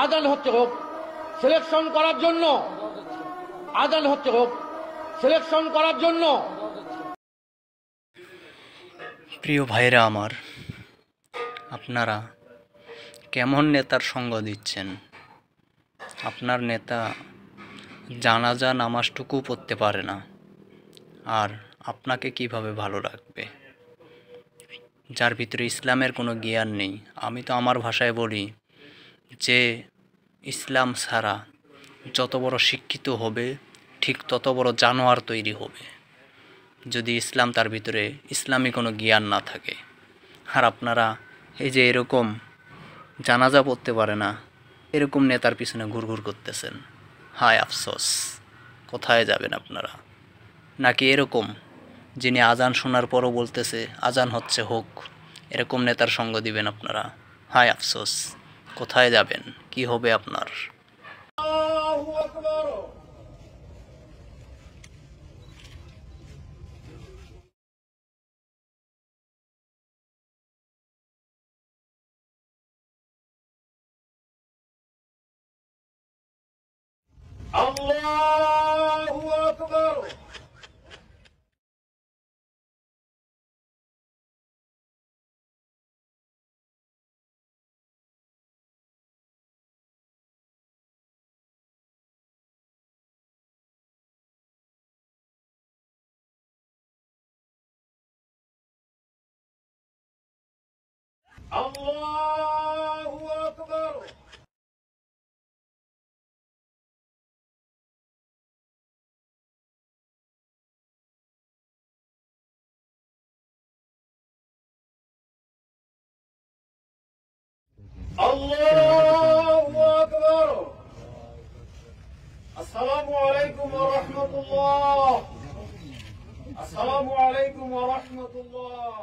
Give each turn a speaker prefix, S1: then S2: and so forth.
S1: আজান হচ্ছে হোক সিলেকশন করার জন্য, আজান হচ্ছে হোক সিলেকশন করার জন্য।
S2: প্রিয় ভাইরা আমার, আপনারা কেমন নেতার সঙ্গ দিচ্ছেন? আপনার নেতা জানাজা নামাজটুকু পড়তে পারে না, আর আপনাকে কিভাবে ভালো রাখবে? যার ভিতরে ইসলামের কোনো জ্ঞান নেই। আমি তো আমার ভাষায় বলি যে ইসলাম ছাড়া যত বড় শিক্ষিত হবে ঠিক তত বড় জানোয়ার তৈরি হবে, যদি ইসলাম তার ভিতরে ইসলামী কোনো জ্ঞান না থাকে। আর আপনারা এই যে এরকম জানাজা পড়তে পারে না এরকম নেতার পিছনে ঘুরঘুর করতেছেন, হায় আফসোস। কোথায় যাবেন আপনারা? নাকি এরকম যিনি আজান শোনার পরও বলতেছে আজান হচ্ছে হোক, এরকম নেতার সঙ্গ দিবেন আপনারা? হায় আফসোস। কোথায় যাবেন? কি হবে আপনার?
S1: আল্লাহু আকবার। আল্লাহু আকবার। আল্লাহু আকবার। আসসালামু আলাইকুম ওয়া রাহমাতুল্লাহ। আসসালামু আলাইকুম ওয়া রাহমাতুল্লাহ।